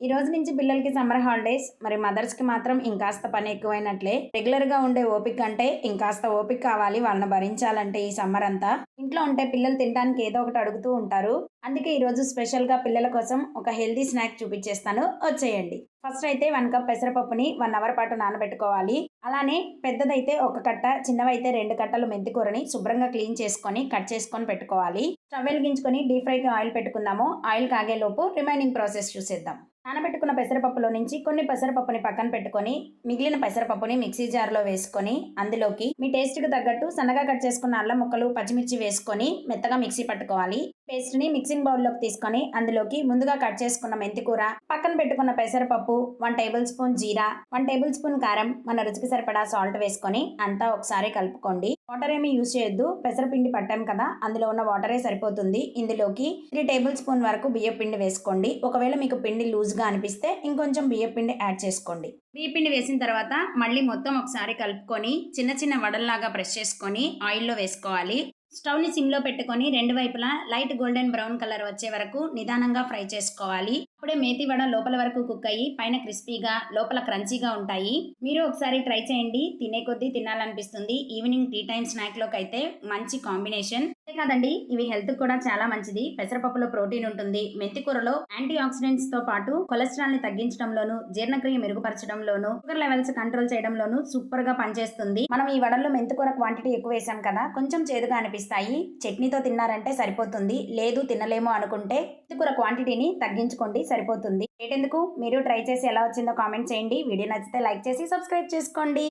ఈ రోజు నుంచి పిల్లలకి సమ్మర్ హాలిడేస్. మరి మదర్స్‌కి మాత్రం ఇంకాస్త పని ఎక్కువైనట్లే. రెగ్యులర్‌గా ఉండే ఓపిక కంటే ఇంకాస్త ఓపిక కావాలి వాళ్ళని భరించాలంటే ఈ సమ్మర్ అంతా. ఇంట్లో ఉంటే పిల్లలు తినడానికి ఏదో ఒకటి అడుగుతూ ఉంటారు. అందుకే ఈరోజు స్పెషల్‌గా పిల్లల కోసం ఒక హెల్తీ స్నాక్ చూపించేస్తాను. వచ్చేయండి. ఫస్ట్ అయితే 1 కప్ పెసరపప్పుని 1 అవర్ పాటు నానబెట్టుకోవాలి. అలానే పెద్దదైతే ఒక కట్ట, చిన్నవైతే 2 కట్టలు మెంతికూరని శుభ్రంగా క్లీన్ చేసుకొని కట్ చేసుకొని పెట్టుకోవాలి. స్టవ్ వెలిగించుకొని డీప్ ఫ్రైకి ఆయిల్ పెట్టుకుందాము. ఆయిల్ కాగేలోపు రిమైనింగ్ ప్రాసెస్ చూసేద్దాం. నానబెట్టుకున్న పెసరపప్పులో నుంచి కొన్ని పెసరపప్పుని పక్కన పెట్టుకొని మిగిలిన పెసరపప్పుని మిక్సీ జార్లో వేసుకొని అందులోకి మీ టేస్ట్కి తగ్గట్టు సన్నగా కట్ చేసుకున్న అల్లం ముక్కలు, పచ్చిమిర్చి వేసుకొని మెత్తగా మిక్సీ పట్టుకోవాలి. పేస్ట్ని మిక్సింగ్ బౌల్లోకి తీసుకొని అందులోకి ముందుగా కట్ చేసుకున్న మెంతికూర, పక్కన పెట్టుకున్న పెసరపప్పు, 1 టేబుల్ స్పూన్ జీరా, 1 టేబుల్ స్పూన్ కారం, మన రుచికి సరిపడా సాల్ట్ వేసుకొని అంతా ఒకసారి కలుపుకోండి. వాటర్ ఏమీ యూజ్ చేయొద్దు. పెసరపిండి పట్టాం కదా, అందులో ఉన్న వాటరే సరిపోతుంది. ఇందులోకి 3 టేబుల్ స్పూన్ వరకు బియ్యం పిండి వేసుకోండి. ఒకవేళ మీకు పిండి లూజ్గా అనిపిస్తే ఇంకొంచెం బియ్యం పిండి యాడ్ చేసుకోండి. బియ్యం పిండి వేసిన తర్వాత మళ్ళీ మొత్తం ఒకసారి కలుపుకొని చిన్న చిన్న వడల్లాగా ప్రెస్ చేసుకొని ఆయిల్లో వేసుకోవాలి. స్టవ్ని సిమ్లో పెట్టుకొని రెండు వైపులా లైట్ గోల్డెన్ బ్రౌన్ కలర్ వచ్చే వరకు నిదానంగా ఫ్రై చేసుకోవాలి. అప్పుడే మేతి వడ లోపల వరకు కుక్ అయ్యి పైన క్రిస్పీగా లోపల క్రంచీగా ఉంటాయి. మీరు ఒకసారి ట్రై చేయండి. తినే కొద్దీ తినాలనిపిస్తుంది. ఈవినింగ్ టీ టైం స్నాక్లోకి అయితే మంచి కాంబినేషన్. అంతే కాదండి, ఇవి హెల్త్ కూడా చాలా మంచిది. పెసరపప్పులో ప్రోటీన్ ఉంటుంది. మెంతికూరలో యాంటీ ఆక్సిడెంట్స్ తో పాటు కొలెస్ట్రాల్ ని తగ్గించడంలోను, జీర్ణక్రియ మెరుగుపరచడంలోను, షుగర్ లెవెల్స్ కంట్రోల్ చేయడంలోను సూపర్ గా పనిచేస్తుంది. మనం ఈ వడల్లో మెంతికూర క్వాంటిటీ ఎక్కువ వేసాం కదా, కొంచెం చేదుగా అనిపిస్తాయి. చట్నీతో తిన్నారంటే సరిపోతుంది. లేదు తినలేము అనుకుంటే మెంతికూర క్వాంటిటీని తగ్గించుకోండి, సరిపోతుంది. ఏంటెందుకు, మీరు ట్రై చేసి ఎలా వచ్చిందో కామెంట్ చేయండి. వీడియో నచ్చితే లైక్ చేసి సబ్స్క్రైబ్ చేసుకోండి.